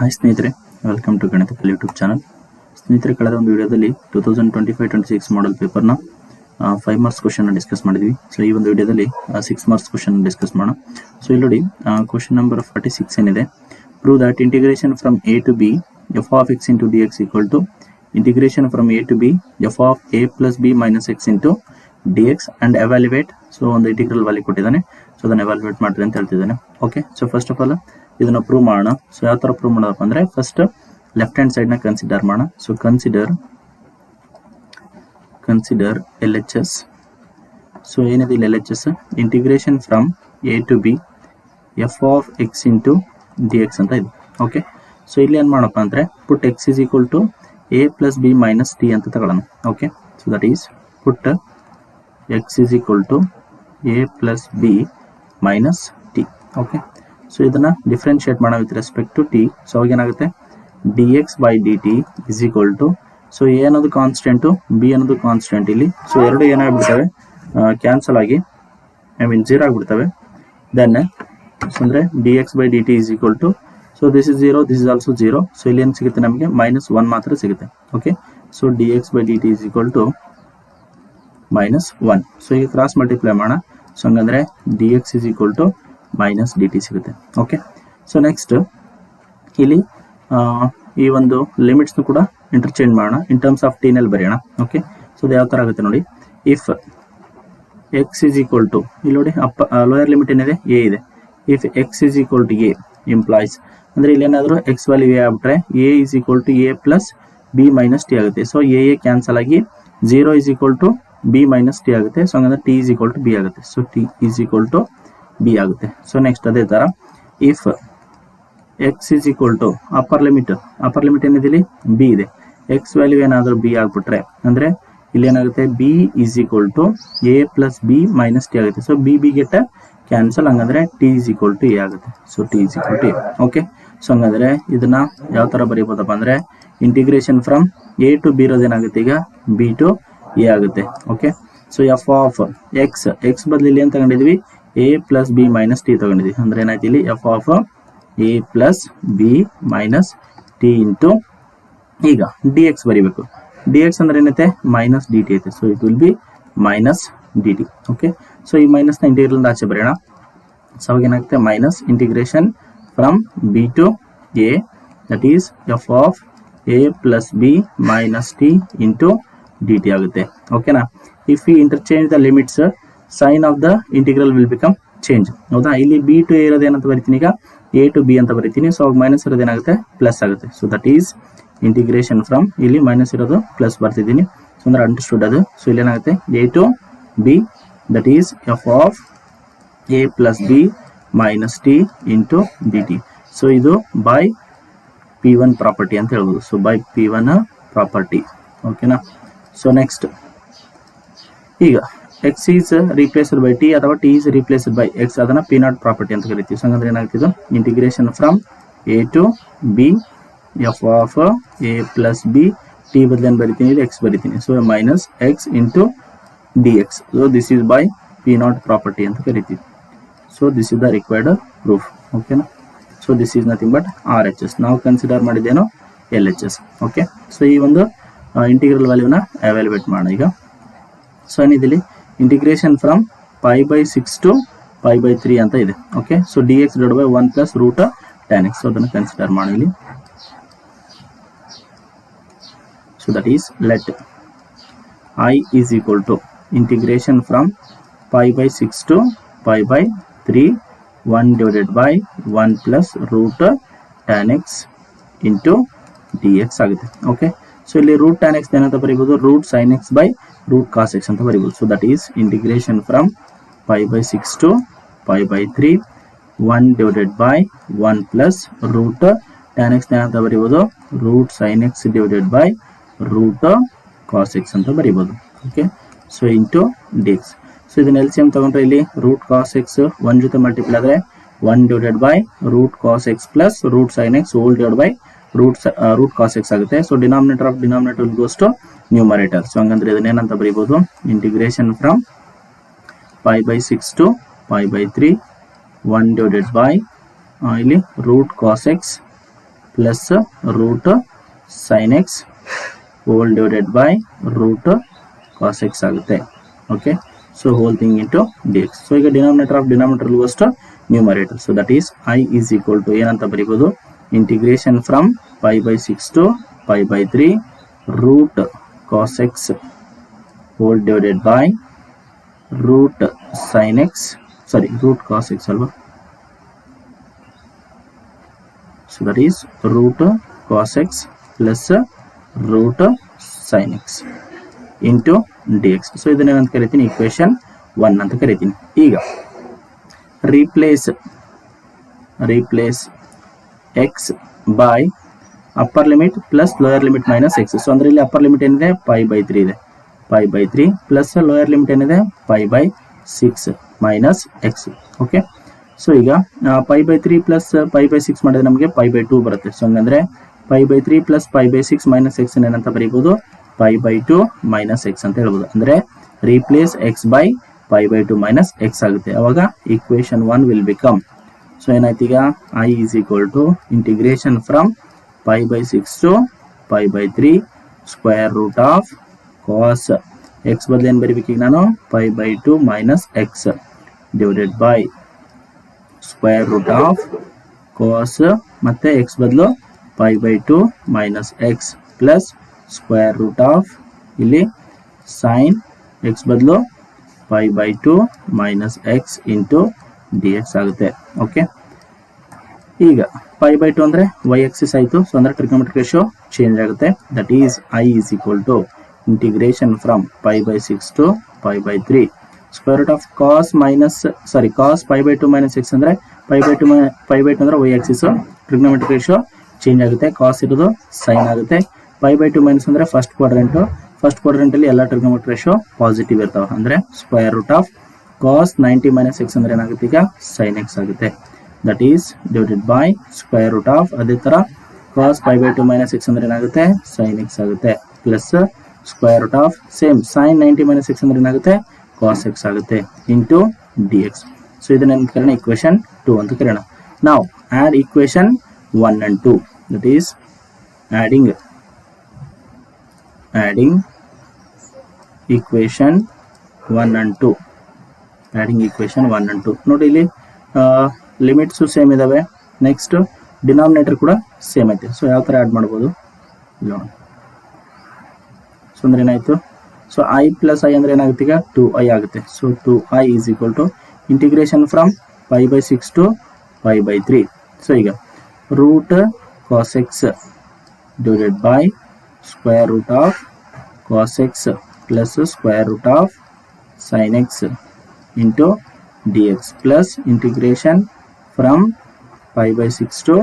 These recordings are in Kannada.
ಹಾಯ್ ಸ್ನೇಹಿತರೆ, welcome to Ganitakal YouTube channel. ಸ್ನೇಹಿತರೆ, ಕಳೆದ ಒಂದು ವಿಡಿಯೋದಲ್ಲಿ 2025-26 ಮಾಡಲ್ ಪೇಪರ್ನ 5 ಮಾರ್ಕ್ಸ್ ಕ್ವಶನ್ ಡಿಸ್ಕಸ್ ಮಾಡಿದ್ವಿ. ಸೊ ಈ ಒಂದು ವಿಡಿಯೋದಲ್ಲಿ 6 ಮಾರ್ಕ್ಸ್ ಕ್ವಶನ್ ಡಿಸ್ಕಸ್ ಮಾಡೋಣ. ಸೊ ಇಲ್ಲಿ ನೋಡಿ, ಕ್ವಶನ್ ನಂಬರ್ 46 ಏನಿದೆ, prove that integration from A to B F of X into D x equal to integration from A to B F of A plus B minus X into D x and evaluate. So ಒಂದು ಇಂಟಿಗ್ರಲ್ ವ್ಯಾಲ್ಯೂ ಕೊಟ್ಟಿದ್ದಾನೆ, ಸೊ ಅದನ್ನು ಎವ್ಯಾಲ್ಯುವೇಟ್ ಮಾಡ್ರಿ ಅಂತ ಹೇಳ್ತಿದ್ದಾನೆ. Okay, so first of all ಇದನ್ನ ಪ್ರೂವ್ ಮಾಡೋಣ. ಸೊ ಯಾವ ತರ ಪ್ರೂವ್ ಮಾಡೋದಪ್ಪ ಅಂದ್ರೆ, ಫಸ್ಟ್ ಲೆಫ್ಟ್ ಹ್ಯಾಂಡ್ ಸೈಡ್ ನ ಕನ್ಸಿಡರ್ ಮಾಡೋಣ. So consider L H S. So ಏನಿದೆ ಇಲ್ಲಿ L H S, integration from A to B F of X into D X ಅಂತ ಇದೆ. ಓಕೆ, ಸೊ ಇಲ್ಲಿ ಏನ್ ಮಾಡಪ್ಪ ಅಂದ್ರೆ, put X is equal to A plus B minus T ಅಂತ ತಗೊಳ್ಳೋಣ. Okay, so that is put X is equal to A plus B minus t. Okay, so ಇದನ್ನ ಡಿಫ್ರೆನ್ಶಿಯೇಟ್ ಮಾಡೋಣ with respect to t. So ಅವಾಗ ಏನಾಗುತ್ತೆ, d x by d t is equal to, so a ಅನ್ನೋದು ಕಾನ್ಸ್ಟೆಂಟು, ಬಿ ಅನ್ನೋದು ಕಾನ್ಸ್ಟೆಂಟ್ ಇಲ್ಲಿ. ಸೊ ಎರಡು ಏನಾಗ್ಬಿಡ್ತವೆ, ಕ್ಯಾನ್ಸಲ್ ಆಗಿ ಜೀರೋ ಆಗ್ಬಿಡ್ತವೆ. ದೆನ್ ಅಂದ್ರೆ d x by d t is equal to, so this is zero, this is also zero. So ಇಲ್ಲಿ ಏನು ಸಿಗುತ್ತೆ ನಮಗೆ, -1 ಮಾತ್ರ ಸಿಗುತ್ತೆ. Okay, so d x by d t is equal to -1. So ಈಗ ಕ್ರಾಸ್ ಮಲ್ಟಿಪ್ಲೈ ಮಾಡೋಣ. ಸೊ ಹಂಗಂದ್ರೆ d x is equal to minus d t ಸಿಗುತ್ತೆ. ಓಕೆ, ಸೊ ನೆಕ್ಸ್ಟ್ ಇಲ್ಲಿ ಈ ಒಂದು ಲಿಮಿಟ್ಸ್ ಕೂಡ ಇಂಟರ್ಚೇಂಜ್ ಮಾಡೋಣ. ಇನ್ ಟರ್ಮ್ಸ್ ಆಫ್ ಟಿ ನಲ್ಲಿ ಬರೆಯೋಣ. ಓಕೆ, ಸೊ ಅದು ಯಾವ ತರ ಆಗುತ್ತೆ ನೋಡಿ, if X is equal to, ಇಲ್ಲಿ ನೋಡಿ ಲೋಯರ್ ಲಿಮಿಟ್ ಏನಿದೆ, ಎ ಇದೆ. If X is equal to A implies ಅಂದ್ರೆ ಇಲ್ಲಿ ಏನಾದ್ರು ಎಕ್ಸ್ ವ್ಯಾಲ್ಯೂ ಎ ಆಗ್ಬಿಟ್ರೆ A is equal to A plus B minus T ಆಗುತ್ತೆ. ಸೊ ಎ ಕ್ಯಾನ್ಸಲ್ ಆಗಿ 0 is equal to B minus T ಆಗುತ್ತೆ. ಸೊ ಹಂಗಂದ್ರೆ T is equal to B ಆಗುತ್ತೆ. So T is equal to B ಆಗುತ್ತೆ. ಸೊ ನೆಕ್ಸ್ಟ್ ಅದೇ ತರ, if X is equal to upper limit ಏನಿದೆ ಇಲ್ಲಿ ಬಿ ಇದೆ. ಎಕ್ಸ್ ವ್ಯಾಲ್ಯೂ ಏನಾದರೂ ಬಿ ಆಗ್ಬಿಟ್ರೆ ಅಂದ್ರೆ ಇಲ್ಲಿ ಏನಾಗುತ್ತೆ, B is equal to A plus B minus T ಆಗುತ್ತೆ. ಸೊ ಬಿ ಗೆಟ್ ಕ್ಯಾನ್ಸಲ್, ಹಂಗಂದ್ರೆ T is equal to A ಆಗುತ್ತೆ. So T is equal to A. Okay, so ಹಂಗಂದ್ರೆ ಇದನ್ನ ಯಾವ ತರ ಬರೀಬಹುದಪ್ಪ ಅಂದ್ರೆ, integration from A to B ಇರೋದೇನಾಗುತ್ತೆ, ಈಗ ಬಿ ಟು ಎ ಆಗುತ್ತೆ. Okay, so F of X ಬದಲಿ ಏನ್ ತಗೊಂಡಿದ್ವಿ, A plus B minus T ತಗೊಂಡಿದ್ವಿ. ಅಂದ್ರೆ ಏನಾಯ್ತು ಇಲ್ಲಿ, F of A plus B minus T into, ಈಗ ಡಿ ಎಕ್ಸ್ ಬರೀಬೇಕು. ಡಿ ಎಕ್ಸ್ ಅಂದ್ರೆ ಏನೈತೆ, ಮೈನಸ್ ಡಿ ಟಿ ಐತೆ. So it will be minus d t. Okay, so ಈ ಮೈನಸ್ ನ ಇಂಟಿಗ್ರಲ್ ಆಚೆ ಬರೆಯೋಣ. ಸೊ ಅವಾಗ ಏನಾಗುತ್ತೆ, minus integration from b to a, that is F of A plus B minus T into D t ಆಗುತ್ತೆ. ಓಕೆನಾ. If you interchange the limits, sign of the integral will become change. ಹೌದಾ, ಇಲ್ಲಿ ಬಿ ಟು ಎ ಇರೋದು ಏನಂತ ಬರಿತೀನಿ, ಈಗ ಎ ಟು ಬಿ ಅಂತ ಬರಿತೀನಿ. ಸೊ ಅವಾಗ ಮೈನಸ್ ಇರೋದು ಏನಾಗುತ್ತೆ, ಪ್ಲಸ್ ಆಗುತ್ತೆ. So that is integration from, ಇಲ್ಲಿ ಮೈನಸ್ ಇರೋದು ಪ್ಲಸ್ ಬರ್ತಿದ್ದೀನಿ. ಸೊ ಅಂದ್ರೆ ಅಂಡರ್ಸ್ಟುಡ್ ಅದು. ಸೊ ಇಲ್ಲಿ ಏನಾಗುತ್ತೆ, A to B that is F of A plus B minus T into D T. So ಇದು ಬೈ P1 ಪ್ರಾಪರ್ಟಿ ಅಂತ ಹೇಳ್ಬೋದು. So by P1 property. ಓಕೆನಾ. ಸೊ ನೆಕ್ಸ್ಟ್, ಈಗ X is replaced by T ಅಥವಾ T is replaced by X, ಅದನ್ನ P0 ಪ್ರಾಪರ್ಟಿ ಅಂತ ಕರಿತೀವಿ. ಸೊ ಹಂಗಂದ್ರೆ ಏನಾಗ್ತಿದೆ, integration from A to B F of A plus B, T ಬದಲೇನು ಬರಿತೀನಿ, ಇಲ್ಲಿ ಎಕ್ಸ್ ಬರಿತೀನಿ. So minus X into D X. So this is by P0 property ಅಂತ ಕರಿತೀವಿ. So this is the required proof. ಓಕೆನಾ. So this is nothing but R H S. ನಾವು ಕನ್ಸಿಡರ್ ಮಾಡಿದ್ದೇನೋ L H S. Okay, so ಈ ಒಂದು ಇಂಟಿಗ್ರಲ್ ವ್ಯಾಲ್ಯೂನ ಎವ್ಯಾಲ್ಯುವೇಟ್ ಮಾಡೋಣ ಈಗ. ಸೊ ಏನಿದಿಲ್ಲಿ, ಇಂಟಿಗ್ರೇಷನ್ ಫ್ರಮ್ π/6 ಟು π/3 ಅಂತ ಇದೆ. Okay, so d x divide by 1 plus root tan x. So ಅದನ್ನು ಕನ್ಸಿಡರ್ ಮಾಡಿ ಇಲ್ಲಿ. So that is let I is equal to integration from π/6 to π/3 1 divided by 1 plus root tan x into dx ಆಗುತ್ತೆ. ಓಕೆ, ಸೊ ಇಲ್ಲಿ ರೂಟ್ tan x ಏನಂತ ಬರೀಬಹುದು, root sin x by root cos x ಅಂತ ಬರೀಬಹುದು. So that is integration from π/6 to π/3 1 divided by 1 plus root tan x ಏನಂತ ಬರೀಬಹುದು, root sin x divided by root cos x ಅಂತ ಬರೀಬಹುದು. Okay, so into dx. So ಇದನ್ನ LCM ತಗೊಂಡ್ರೆ ಇಲ್ಲಿ ರೂಟ್ cos x 1 ಜೊತೆ ಮಲ್ಟಿಪ್ಲೈ ಆದ್ರೆ 1 divided by root cos x plus root sin x whole divided by root cos x ಆಗುತ್ತೆ. So denominator of denominator goes to numerator. So ಹಂಗಂದ್ರೆ ಇದನ್ನ ಏನಂತ ಬರೀಬಹುದು, integration from π/6 to π/3 1 divided by ಇಲ್ಲಿ root cos x plus root sine X whole divided by root cos X ಆಗುತ್ತೆ. Okay, so whole thing into D X. So ಈಗ ಡಿನಾಮಿನೇಟರ್ ಆಫ್ ಡಿನಾಮಿನೇಟರ್ ಅಷ್ಟು numerator. So that is I is equal to ಏನಂತ ಬರೀಬೋದು, integration from pi by 6 to pi by 3 root cos X whole divided by root sine X, sorry root cos X ಅಲ್ವಾ. So that is root cos X plus root sine X into D X. So ಇದನ್ನೇನಂತ ಕರಿತೀನಿ, ಇಕ್ವೇಶನ್ 1 ಅಂತ ಕರಿತೀನಿ. ಈಗ replace x by upper limit plus lower limit minus x. So ಅಂದ್ರೆ ಇಲ್ಲಿ ಅಪ್ಪರ್ ಲಿಮಿಟ್ ಏನಿದೆ ಪೈ ಬೈ 3 ಇದೆ, pi by 3 plus lower limit ಏನಿದೆ pi by 6 minus X. Okay, so ಈಗ pi by 3 plus pi by 6 ಮಾಡಿದ್ರೆ ನಮಗೆ ಪೈ ಬೈ 2 ಬರುತ್ತೆ. ಸೊ ಹಂಗಂದ್ರೆ pi by 3 plus pi by 6 minus X ಏನಂತ ಬರೀಬಹುದು, ಪೈ ಬೈ 2 ಮೈನಸ್ ಎಕ್ಸ್ ಅಂತ ಹೇಳ್ಬೋದು. ಅಂದ್ರೆ replace X by pi by 2 minus X ಆಗುತ್ತೆ. ಅವಾಗ ಇಕ್ವೇಶನ್ 1 ವಿಲ್ ಬಿಕಮ್, ಸೊ ಏನಾಯ್ತು ಈಗ, I is equal to integration from pi by 6 to pi by 3 square root of cos x ಬದಲು ಏನು ಬರೀಬೇಕು ಈಗ ನಾನು, pi by 2 minus x divided by square root of cos ಮತ್ತೆ ಎಕ್ಸ್ ಬದಲು pi by 2 minus x plus square root of ಇಲ್ಲಿ ಸೈನ್ ಎಕ್ಸ್ ಬದಲು pi by 2 minus X into D x ಆಗುತ್ತೆ. ಓಕೆ, ಈಗ ಪೈ ಬೈ 2 ಅಂದರೆ ವೈ ಎಕ್ಸಿಸ್ ಆಯಿತು. ಸೊ ಅಂದರೆ ಟ್ರಿಗ್ನೋಮೆಟ್ರಿಕ್ ರೇಷಿಯೋ ಚೇಂಜ್ ಆಗುತ್ತೆ. That is I is equal to integration from pi by 6 to pi by 3 square root of cos pi by 2 minus x ಅಂದರೆ ಪೈ ಬೈ 2 ಅಂದರೆ y axis, trigonometric ratio change ಆಗುತ್ತೆ. ಕಾಸ್ ಇರೋದು ಸೈನ್ ಆಗುತ್ತೆ. ಪೈ ಬೈ 2 ಮೈನಸ್ ಅಂದರೆ ಫಸ್ಟ್ ಕ್ವಾಡ್ರೆಂಟಲ್ಲಿ ಎಲ್ಲ ಟ್ರಿಗ್ನೋಮೆಟ್ರಿಕ್ ರೇಷಿಯೋ ಪಾಸಿಟಿವ್ ಇರ್ತಾವೆ. ಅಂದರೆ square root of cos 90 minus x ಅಂದರೆ ಏನಾಗುತ್ತೆ ಈಗ ಸೈನ್ ಎಕ್ಸ್ ಆಗುತ್ತೆ. That is divided by square root of, ಅದೇ ಥರ cos pi by 2 minus x ಅಂದರೆ ಏನಾಗುತ್ತೆ ಸೈನ್ ಎಕ್ಸ್ ಆಗುತ್ತೆ, plus square root of same sine 90 minus x ಅಂದರೆ ಏನಾಗುತ್ತೆ ಕಾಸ್ ಎಕ್ಸ್ ಆಗುತ್ತೆ ಇಂಟು ಡಿ ಎಕ್ಸ್. ಸೊ ಇದನ್ನ ಏನು ಕರೆಯೋಣ, ಇಕ್ವೇಶನ್ 2 ಅಂತ ಕರೆಯೋಣ. ನಾವು add equation 1 and 2, that is adding equation 1 and 2. ನೋಡಿ ಇಲ್ಲಿ ಲಿಮಿಟ್ಸು ಸೇಮ್ ಇದಾವೆ, ನೆಕ್ಸ್ಟ್ ಡಿನಾಮಿನೇಟರ್ ಕೂಡ ಸೇಮ್ ಐತೆ. ಸೊ ಯಾವ ಥರ ಆ್ಯಡ್ ಮಾಡ್ಬೋದು ಇಲ್ಲ. ಸೊ ಅಂದ್ರೆ ಏನಾಯಿತು, ಸೊ ಐ ಪ್ಲಸ್ ಐ ಅಂದರೆ ಏನಾಗುತ್ತೆ ಈಗ 2i ಆಗುತ್ತೆ. So 2i is equal to integration from pi by 6 to pi by 3. So ಈಗ root cos X divided by square root of cos X plus square root of sine X into D X plus integration from pi by 6 to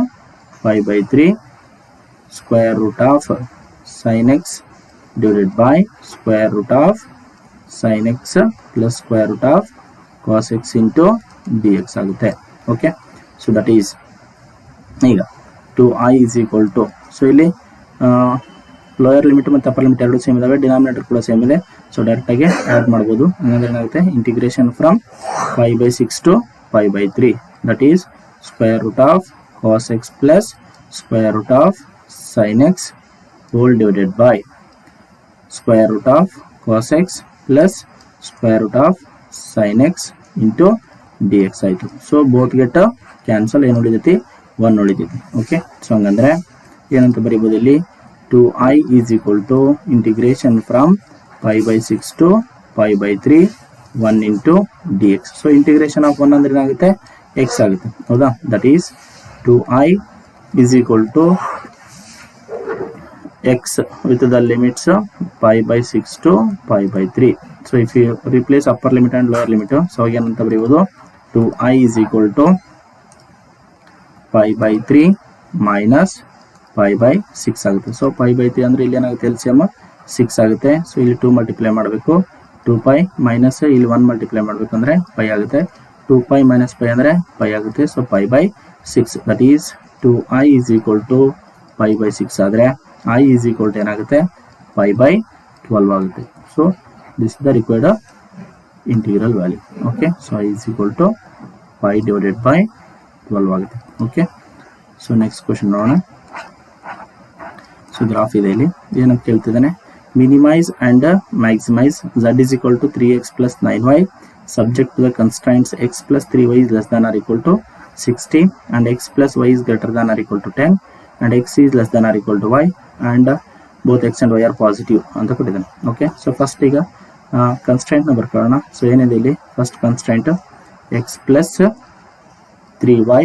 pi by 3 square root of sine X divided by square root of sine X plus square root of cos X into D x ಆಗುತ್ತೆ. ಓಕೆ, ಸೊ ದಟ್ ಈಸ್ ಈಗ 2i is equal to, so ಇಲ್ಲಿ ಲೋಯರ್ ಲಿಮಿಟ್ ಮತ್ತು ಅಪ್ಪರ್ ಲಿಮಿಟ್ ಎರಡು ಸೇಮ್ ಇದಾವೆ, ಡಿನಾಮಿನೇಟರ್ ಕೂಡ ಸೇಮ್ ಇದೆ. ಸೊ ಡೈರೆಕ್ಟಾಗಿ ಆ್ಯಡ್ ಮಾಡ್ಬೋದು. ಹಂಗಂದ್ರೆ ಏನಾಗುತ್ತೆ, integration from pi by 6 to pi by 3 that is square root of cos X plus square root of sine X whole divided by square root of cos X plus square root of sine X into D x ಆಯಿತು. ಸೊ ಬೋತ್ ಗೆಟ್ ಕ್ಯಾನ್ಸಲ್, ಏನು ಉಳಿದೈತಿ 1 ಉಳಿದೈತಿ. ಓಕೆ, ಸೊ ಹಂಗಂದ್ರೆ ಏನಂತ ಬರೀಬೋದು ಇಲ್ಲಿ, 2i is equal to integration from pi by 6 to pi by 3 1 into D X. So integration of 1 ಅಂದ್ರೆ ಏನಾಗುತ್ತೆ ಎಕ್ಸ್ ಆಗುತ್ತೆ, ಹೌದಾ. That is 2i is equal to x with the limits pi by 6 to pi by 3. So if you replace upper limit and lower limit, so ಏನಂತ ಬರೀಬೋದು, 2i is equal to pi by 3 minus pi by 6 ಆಗುತ್ತೆ. ಸೊ ಪೈ ಬೈ 3 ಅಂದರೆ ಇಲ್ಲಿ ಏನಾಗುತ್ತೆ ಎಲ್ಸಿಎಮ್ 6 ಆಗುತ್ತೆ. ಸೊ ಇಲ್ಲಿ 2 ಮಲ್ಟಿಪ್ಲೈ ಮಾಡಬೇಕು, 2π ಮೈನಸ್ ಇಲ್ಲಿ 1 ಮಲ್ಟಿಪ್ಲೈ ಮಾಡಬೇಕು ಅಂದರೆ ಪೈ ಆಗುತ್ತೆ, 2π ಮೈನಸ್ ಪೈ ಅಂದರೆ ಪೈ ಆಗುತ್ತೆ. So pi by 6 that is 2i is equal to pi by 6 ಆದರೆ i ಈಸ್ ಈಕ್ವಲ್ ಟು ಏನಾಗುತ್ತೆ ಪೈ ಬೈ 12 ಆಗುತ್ತೆ. So this is the required integral value. Okay, so i is equal to pi divided by 12 ಆಗುತ್ತೆ. ಓಕೆ, ಸೊ ನೆಕ್ಸ್ಟ್ ಕ್ವೆಶ್ಚನ್ ನೋಡೋಣ. ಸೊ ಗ್ರಾಫ್ ಇದೆ ಇಲ್ಲಿ ಏನಂತ ಕೇಳ್ತಿದ್ದಾನೆ, minimise and maximise z is equal to 3x plus 9y subject to the constraints x plus 3y is less than or equal to 60 and x plus y is greater than or equal to 10 and x is less than or equal to y and both x and y are positive ಅಂತ ಕೊಟ್ಟಿದ್ದಾನೆ. ಓಕೆ, ಸೊ ಫಸ್ಟ್ ಈಗ ಕನ್ಸ್ಟ್ರೈಂಟ್ನ ಬರ್ಕೊಳ್ಳೋಣ. ಸೊ ಏನಿದೆ ಇಲ್ಲಿ first constraint x plus 3y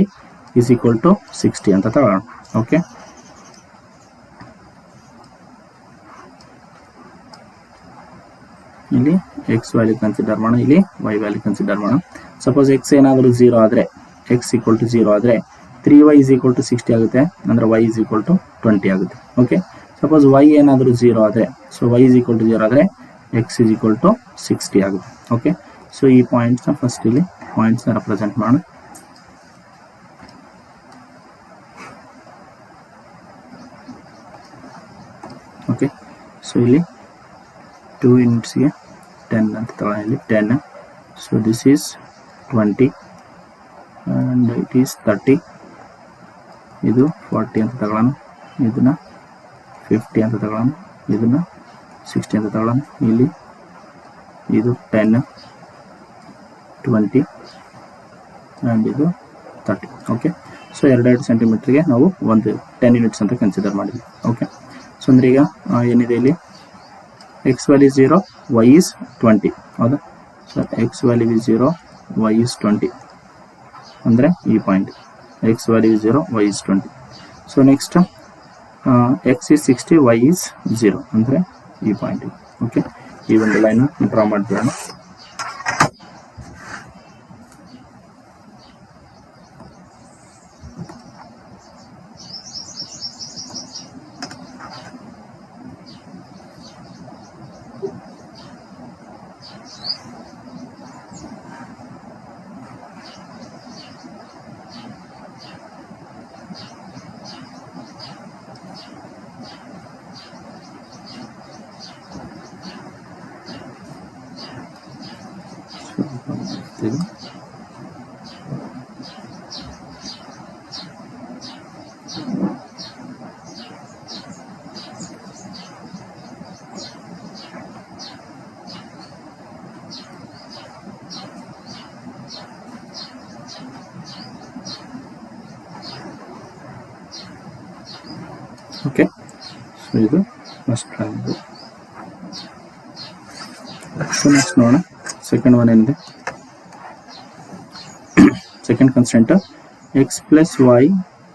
is equal to 60 ಅಂತ ತಗೊಳ್ಳೋಣ. ಓಕೆ, ಇಲ್ಲಿ x ವ್ಯಾಲ್ಯೂ ಕನ್ಸಿಡರ್ ಮಾಡೋಣ, ಇಲ್ಲಿ y ವ್ಯಾಲ್ಯೂ ಕನ್ಸಿಡರ್ ಮಾಡೋಣ. ಸಪೋಸ್ x ಏನಾದರೂ 0 ಆದರೆ, x ಈಕ್ವಲ್ ಟು 0 ಆದರೆ 3y is equal to 60 ಆಗುತ್ತೆ, ಅಂದರೆ y is equal to 20 ಆಗುತ್ತೆ. ಓಕೆ, ಸಪೋಸ್ y ಏನಾದರೂ 0 ಆದರೆ, so y is equal to 0 ಆದರೆ x is equal to 60 ಆಗುತ್ತೆ. ಓಕೆ, ಸೊ ಈ ಪಾಯಿಂಟ್ಸ್ನ ಫಸ್ಟ್ ಇಲ್ಲಿ ಪಾಯಿಂಟ್ಸ್ನ ರೆಪ್ರೆಸೆಂಟ್ ಮಾಡೋಣ. ಓಕೆ, ಸೊ ಇಲ್ಲಿ 2 ಯೂನಿಟ್ಸ್ಗೆ 10 ಅಂತ ತಗೊಳ್ಳೋಣ, ಇಲ್ಲಿ 10. So this is 20 and it is 30, ಇದು 40 ಅಂತ ತಗೊಳ್ಳೋಣ, ಇದನ್ನು 50 ಅಂತ ತಗೊಳ್ಳೋಣ, ಇದನ್ನು 60 ಅಂತ ತಗೊಳ್ಳೋಣ. ಇಲ್ಲಿ ಇದು 10, 20 ಆ್ಯಂಡ್ ಇದು 30. ಓಕೆ, ಸೊ 2 ಸೆಂಟಿಮೀಟ್ರಿಗೆ ನಾವು ಒಂದು 10 ಯೂನಿಟ್ಸ್ ಅಂತ ಕನ್ಸಿಡರ್ ಮಾಡಿದ್ವಿ. ಓಕೆ, ಸೊ ಅಂದರೆ ಈಗ ಏನಿದೆ ಇಲ್ಲಿ x value is 0, y is 20 ಹೌದಾ. So x value is 0, y is 20 ಅಂದರೆ ಈ point x value is 0, y is 20. So next x is 60, y is 0 ಅಂದರೆ ಈ ಪಾಯಿಂಟ್. ಓಕೆ, ಈ ಒಂದು ಲೈನ್ ಡ್ರಾ ಮಾಡ್ತೀವಿ. ಓಕೆ, ಸೊ ಇದು ಫಸ್ಟ್ ಟ್ರಯಾಂಗಲ್. ಸೊ ನೆಕ್ಸ್ಟ್ ನೋಡೋಣ ಸೆಕೆಂಡ್ ಒನ್ ಏನಿದೆ. Second constant x plus Y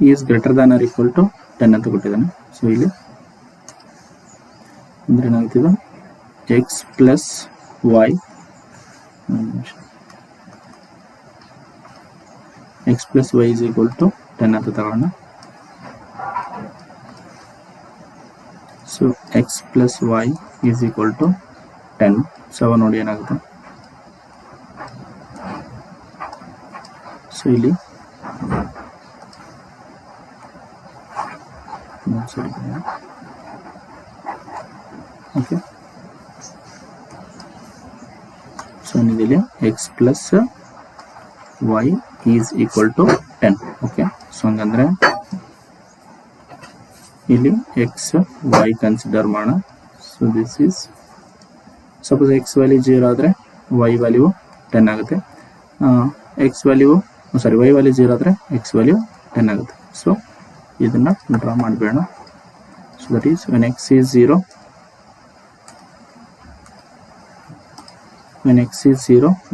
is greater than or equal to 10 ಅಂತ ಕೊಟ್ಟಿದ್ದಾನೆ. ಸೊ ಇಲ್ಲಿ ಅಂದರೆ ಏನಾಗ್ತಿದೆ, x plus Y is equal to 10 ಅಂತ ತಗೊಳ್ಳೋಣ. So x plus Y is equal to 10. So ಅವ ನೋಡಿ ಏನಾಗುತ್ತೆ. ಸೊ ಇಲ್ಲಿ ಓಕೆ, ಸೊ ಏನಿದೆ X plus Y is equal to 10. Okay, so ಹಂಗಂದ್ರೆ ಇಲ್ಲಿ ಎಕ್ಸ್ ವೈ ಕನ್ಸಿಡರ್ ಮಾಡೋಣ. So this is suppose x value 0 ಆದರೆ ವೈ ವ್ಯಾಲ್ಯೂ 10 ಆಗುತ್ತೆ. ವೈ ವ್ಯಾಲ್ಯೂ 0 ಆದರೆ ಎಕ್ಸ್ ವ್ಯಾಲ್ಯೂ 10 ಆಗುತ್ತೆ. ಸೊ ಇದನ್ನು ಡ್ರಾ ಮಾಡಬೇಡ. So that is when X is 0,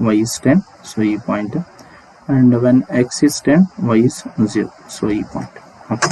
Y is 10. So ಈ point. And when X is 10, Y is 0. So ಈ point. Okay,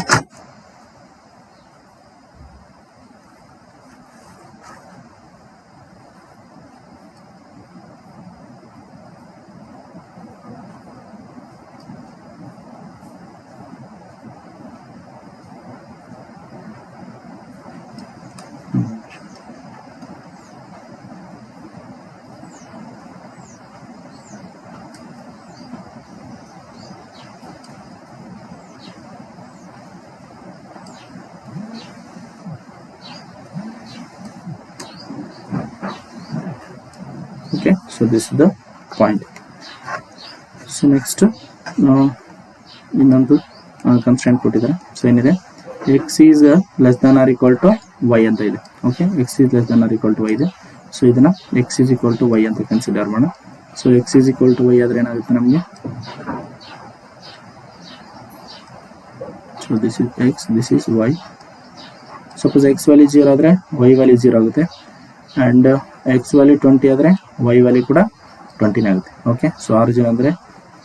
okay, so this is the point. So next ಇನ್ನೊಂದು ಕನ್ಸ್ಟೆಂಟ್ ಕೊಟ್ಟಿದ್ದಾರೆ. ಸೊ ಏನಿದೆ, X is less than or equal to Y ಅಂತ ಇದೆ. Okay, X is less than or equal to Y ಇದೆ. ಸೊ ಇದನ್ನ X is equal to Y ಅಂತ ಕನ್ಸಿಡರ್ ಮಾಡೋಣ. So x is equal to y ಆದ್ರೆ ಏನಾಗುತ್ತೆ ನಮಗೆ, so this is x, this is y. Suppose x value 0 ಆದರೆ ವೈ ವ್ಯಾಲ್ಯೂ 0 ಆಗುತ್ತೆ, ಆ್ಯಂಡ್ ಎಕ್ಸ್ ವ್ಯಾಲ್ಯೂ 20 ಆದರೆ ವೈ ವ್ಯಾಲ್ಯೂ ಕೂಡ 20 ಆಗುತ್ತೆ. ಓಕೆ, ಸೊ ಆರಿಜಿನ್ ಅಂದರೆ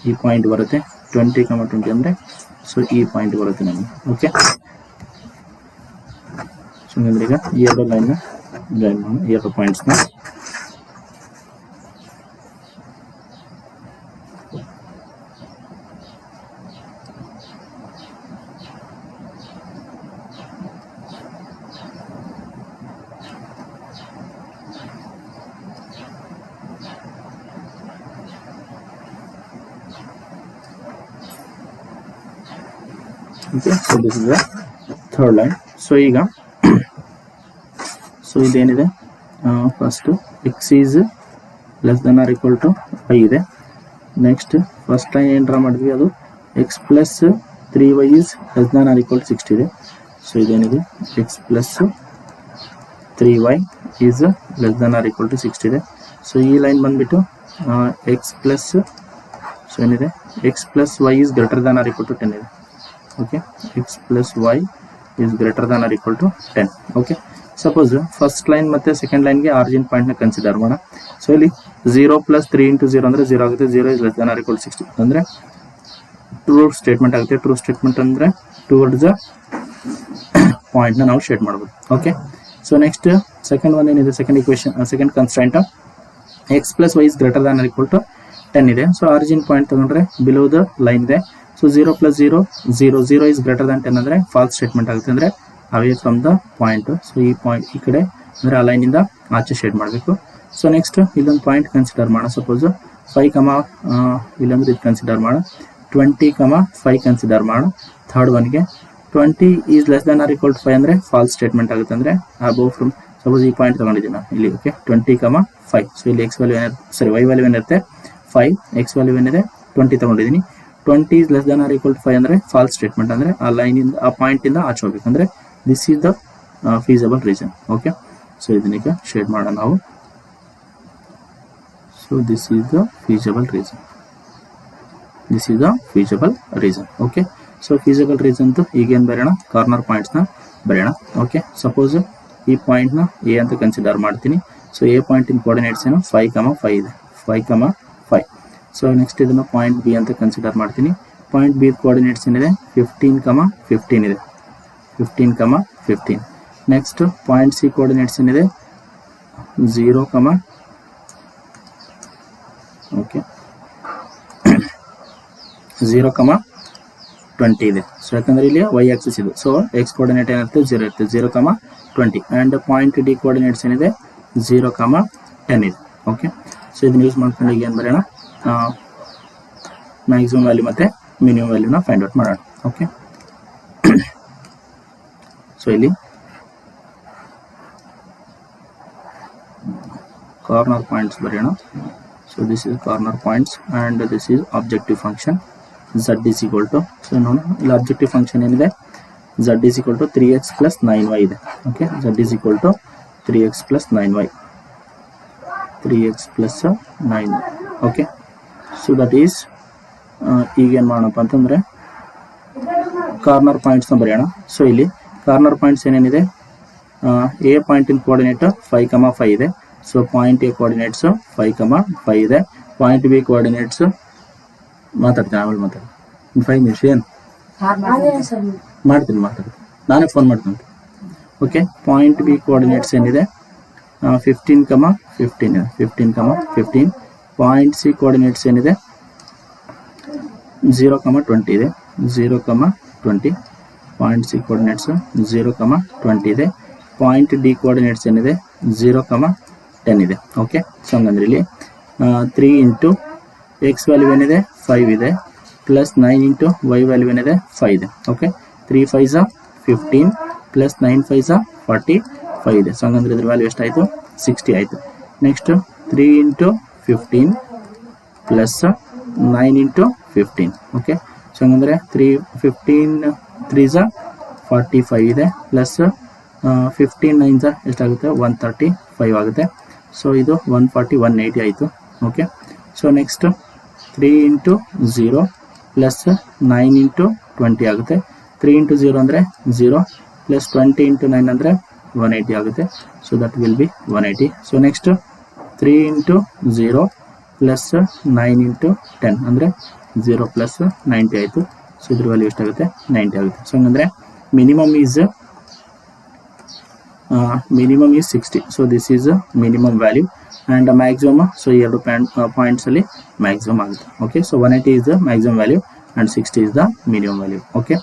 ಈ ಪಾಯಿಂಟ್ ಬರುತ್ತೆ, 20, 20 ಅಂದರೆ ಸೊ ಈ ಪಾಯಿಂಟ್ ಬರುತ್ತೆ ನಮಗೆ. ಓಕೆ, ಸೊ ಹಂಗಂದ್ರೆ ಈಗ ಈ ಎರಡು ಲೈನ್ನ ಜಾಯಿನ್ ಮಾಡೋಣ, ಈ ಎರಡು ಪಾಯಿಂಟ್ಸ್ನ. Okay, so this is the third line. So ಈಗ ಸೊ ಇದೇನಿದೆ, first X is less than or equal to Y ಇದೆ. ನೆಕ್ಸ್ಟ್ ಫಸ್ಟ್ ಲೈನ್ ಏನು ಡ್ರಾ ಮಾಡಿದ್ವಿ, ಅದು X plus 3y is less than or equal to 60 ಇದೆ. ಸೊ ಇದೇನಿದೆ, X plus 3y is less than or equal to 60 ಇದೆ. ಸೊ ಈ ಲೈನ್ ಬಂದ್ಬಿಟ್ಟು ಎಕ್ಸ್ ಪ್ಲಸ್, ಸೊ ಏನಿದೆ, X plus Y is greater than or equal to 10 ಇದೆ. Okay, x plus y is greater than or equal to 10. Okay, suppose first line ಮತ್ತೆ second line ಗೆ origin point ನ consider ಮಾಡೋಣ. ಸೊ ಇಲ್ಲಿ 0 plus 3 into 0 ಅಂದ್ರೆ 0 ಆಗುತ್ತೆ. 0 is less than or equal to 60 ಅಂದ್ರೆ ಟ್ರೂ ಸ್ಟೇಟ್ಮೆಂಟ್ ಆಗುತ್ತೆ. ಟ್ರೂ ಸ್ಟೇಟ್ಮೆಂಟ್ ಅಂದ್ರೆ ಟುವರ್ಡ್ಸ್ ದ ಪಾಯಿಂಟ್ ನ ನಾವು ಶೇಡ್ ಮಾಡಬಹುದು. Okay, so next second one ಏನಿದೆ, second equation, second constraint x plus y is greater than or equal to 10 ಇದೆ. ಸೊ ಆರಿಜಿನ್ ಪಾಯಿಂಟ್ ತಗೊಂಡ್ರೆ ಬಿಲೋ ದ ಲೈನ್ ಇದೆ. So 0 plus 0, 0, 0 is greater than 10 ಅಂದರೆ ಫಾಲ್ಸ್ ಸ್ಟೇಟ್ಮೆಂಟ್ ಆಗುತ್ತೆ, ಅಂದರೆ away from the point. So ಈ ಪಾಯಿಂಟ್ ಈ ಕಡೆ ಅಂದರೆ ಆ ಲೈನಿಂದ ಆಚೆ ಶೇಡ್ ಮಾಡಬೇಕು. ಸೊ ನೆಕ್ಸ್ಟ್ ಇಲ್ಲೊಂದು ಪಾಯಿಂಟ್ ಕನ್ಸಿಡರ್ ಮಾಡೋಣ. ಸಪೋಸ್ 5, ಇಲ್ಲಂದ್ರೆ ಇದು ಕನ್ಸಿಡರ್ ಮಾಡೋಣ. 20, 5 ಕನ್ಸಿಡರ್ ಮಾಡೋಣ. ಥರ್ಡ್ ಒನ್ಗೆ 20 is less than or equal to 5 ಅಂದರೆ ಫಾಲ್ಸ್ ಸ್ಟೇಟ್ಮೆಂಟ್ ಆಗುತ್ತೆ, ಅಂದರೆ ಅಬೋವ್ ಫ್ರಮ್, ಸಪೋಸ್ ಈ ಪಾಯಿಂಟ್ ತಗೊಂಡಿದ್ದೀನಿ ನಾನು ಇಲ್ಲಿ. ಓಕೆ, 20, 5. ಸೊ ಇಲ್ಲಿ ಎಕ್ಸ್ ವ್ಯಾಲ್ಯೂ ಏನಿರುತ್ತೆ, ಸಾರಿ ವೈ ವ್ಯಾಲ್ಯೂ ಏನಿರುತ್ತೆ 5, ಎಕ್ಸ್ ವ್ಯಾಲ್ಯೂ ಏನಿದೆ 20 ತಗೊಂಡಿದ್ದೀನಿ. 20 is less than or equal to 5 ಅಂದರೆ ಫಾಲ್ಸ್ ಸ್ಟೇಟ್ಮೆಂಟ್, ಅಂದರೆ ಆ ಲೈನಿಂದ ಆ ಪಾಯಿಂಟಿಂದ ಆಚೆ ಹೋಗ್ಬೇಕು, ಅಂದರೆ this is the feasible region. Okay, so ಇದನ್ನೀಗ ಶೇಡ್ ಮಾಡೋಣ ನಾವು. So this is the feasible region, this is the feasible region. Okay, so feasible ರೀಸನ್ದು ಈಗೇನು ಬರೆಯೋಣ, ಕಾರ್ನರ್ ಪಾಯಿಂಟ್ಸ್ನ ಬರೆಯೋಣ. ಓಕೆ, ಸಪೋಸ್ ಈ ಪಾಯಿಂಟ್ನ ಎ ಅಂತ ಕನ್ಸಿಡರ್ ಮಾಡ್ತೀನಿ. ಸೊ ಎ ಪಾಯಿಂಟಿನ ಕೋಆರ್ಡಿನೇಟ್ಸ್ ಏನು 5, 5 ಇದೆ, 5, 5. ಸೊ ನೆಕ್ಸ್ಟ್ ಇದನ್ನು ಪಾಯಿಂಟ್ ಬಿ ಅಂತ ಕನ್ಸಿಡರ್ ಮಾಡ್ತೀನಿ. ಪಾಯಿಂಟ್ ಬಿ ಕೋಆರ್ಡಿನೇಟ್ಸ್ ಏನಿದೆ 15, 15 ಇದೆ, 15, 15. ನೆಕ್ಸ್ಟ್ ಪಾಯಿಂಟ್ ಸಿ ಕೋಆರ್ಡಿನೇಟ್ಸ್ ಏನಿದೆ 0, ಓಕೆ 0, 20 ಇದೆ. ಸೊ ಯಾಕಂದರೆ ಇಲ್ಲಿ ವೈ ಆಕ್ಸಿಸ್ ಇದು. ಸೊ ಎಕ್ಸ್ ಕೋಆರ್ಡಿನೇಟ್ ಏನಿರುತ್ತೆ 0 ಇರುತ್ತೆ, 0, 20. ಆ್ಯಂಡ್ ಪಾಯಿಂಟ್ ಡಿ ಕೋಆರ್ಡಿನೇಟ್ಸ್ ಏನಿದೆ 0, 10 ಇದೆ. ಓಕೆ, ಸೊ ಇದನ್ನ ಯೂಸ್ ಮಾಡ್ಕೊಂಡು ಈಗ ಏನು ಬರೋಣ, ಮ್ಯಾಕ್ಸಿಮಮ್ ವ್ಯಾಲ್ಯೂ ಮತ್ತು ಮಿನಿಮಮ್ ವ್ಯಾಲ್ಯೂನ ಫೈಂಡ್ ಔಟ್ ಮಾಡೋಣ. ಓಕೆ, ಸೊ ಇಲ್ಲಿ ಕಾರ್ನರ್ ಪಾಯಿಂಟ್ಸ್ ಬರೆಯೋಣ. So this is corner points and this is objective function z is equal to, so ನೋಡಿ ಇಲ್ಲಿ ಆಬ್ಜೆಕ್ಟಿವ್ ಫಂಕ್ಷನ್ ಏನಿದೆ z is equal to 3x plus 9y ಇದೆ. Okay, z is equal to 3x plus 9y, 3x plus 9. Okay, so that is ಈಗೇನು ಮಾಡೋಣಪ್ಪ ಅಂತಂದರೆ ಕಾರ್ನರ್ ಪಾಯಿಂಟ್ಸ್ನ ಬರೆಯೋಣ. ಸೊ ಇಲ್ಲಿ ಕಾರ್ನರ್ ಪಾಯಿಂಟ್ಸ್ ಏನೇನಿದೆ, ಎ ಪಾಯಿಂಟಿನ ಕೋಆರ್ಡಿನೇಟ್ 5, 5 ಇದೆ. ಸೊ ಪಾಯಿಂಟ್ ಎ ಕೋಆರ್ಡಿನೇಟ್ಸ್ 5, 5 ಇದೆ. ಪಾಯಿಂಟ್ ಬಿ ಕೋಆರ್ಡಿನೇಟ್ಸ್ ಮಾತಾಡ್ತೀನಿ, ಆಮೇಲೆ ಮಾತಾಡ್ತೀನಿ, 5 ನಿಮಿಷ ಏನು ಮಾಡ್ತೀನಿ, ನಾನೇ ಫೋನ್ ಮಾಡ್ತೀನಿ. ಓಕೆ, ಪಾಯಿಂಟ್ ಬಿ ಕೋಆರ್ಡಿನೇಟ್ಸ್ ಏನಿದೆ 15, 15 ಇದೆ, 15, 15. ಪಾಯಿಂಟ್ ಸಿ ಕೋಆರ್ಡಿನೇಟ್ಸ್ ಏನಿದೆ 0, 20 ಇದೆ, 0, 20. ಪಾಯಿಂಟ್ ಸಿ ಕೋಆರ್ಡಿನೇಟ್ಸ್ 0, 20 ಇದೆ. ಪಾಯಿಂಟ್ ಡಿ ಕೋಆರ್ಡಿನೇಟ್ಸ್ ಏನಿದೆ 0, 10 ಇದೆ. ಓಕೆ, ಸೊ ಹಂಗಂದ್ರೆ ಇಲ್ಲಿ 3 ಇಂಟು ಎಕ್ಸ್ ವ್ಯಾಲ್ಯೂ ಏನಿದೆ 5 ಇದೆ, ಪ್ಲಸ್ 9 ಇಂಟು ವೈ ವ್ಯಾಲ್ಯೂ ಏನಿದೆ 5 ಇದೆ. ಓಕೆ, 3 5s 15 ಪ್ಲಸ್ 9 5s 45 ಇದೆ. ಸೊ ಹಂಗಂದ್ರೆ ಇದ್ರ ವ್ಯಾಲ್ಯೂ ಎಷ್ಟಾಯಿತು 60 ಆಯಿತು. Next 3 into 15 plus 9 into 15. Okay, so ಹಂಗಂದ್ರೆ 15 3s 45 ಇದೆ ಪ್ಲಸ್ 15 9 ಎಷ್ಟಾಗುತ್ತೆ 135 ಆಗುತ್ತೆ. ಸೊ ಇದು 140 180 ಆಯಿತು. Okay, so next 3 into 0 plus 9 into 20 ಆಗುತ್ತೆ. 3 ಇಂಟು 0 ಅಂದರೆ 0 ಪ್ಲಸ್ 20 ಇಂಟು 9 ಅಂದರೆ 180 ಆಗುತ್ತೆ. So that will be 180. So next 3 into 0 plus 9 into 10 ಅಂದರೆ 0 ಪ್ಲಸ್ 90 ಆಯಿತು. ಸೊ ಇದ್ರ ವ್ಯಾಲ್ಯೂ ಎಷ್ಟಾಗುತ್ತೆ 90 ಆಗುತ್ತೆ. ಸೊ ಹಂಗಂದರೆ minimum is 60. So this is minimum value and maximum. So ಈ ಎರಡು ಪಾಯಿಂಟ್ಸಲ್ಲಿ ಮ್ಯಾಕ್ಸಿಮಮ್ ಆಗುತ್ತೆ. Okay, so 180 is the maximum value and 60 is the minimum value. Okay,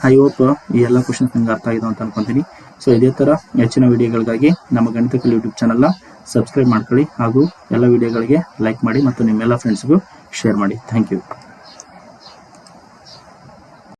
I hope ಈ ಎಲ್ಲ ಕ್ವಶನ್ಸ್ ನಿಮ್ಗೆ ಅರ್ಥ ಆಗಿದೆ ಅಂತ ಅನ್ಕೊಂತೀನಿ. ಸೊ ಇದೇ ಥರ ಹೆಚ್ಚಿನ ವಿಡಿಯೋಗಳಿಗಾಗಿ ನಮ್ಮ ಗಣಿತ ಕಲಿ ಯೂಟ್ಯೂಬ್ ಚಾನಲ್ನ ಸಬ್ಸ್ಕ್ರೈಬ್ ಮಾಡ್ಕೊಳ್ಳಿ ಹಾಗೂ ಎಲ್ಲ ವಿಡಿಯೋಗಳಿಗೆ ಲೈಕ್ ಮಾಡಿ ಮತ್ತು ನಿಮ್ಮೆಲ್ಲ ಫ್ರೆಂಡ್ಸ್ಗೂ ಶೇರ್ ಮಾಡಿ. Thank you.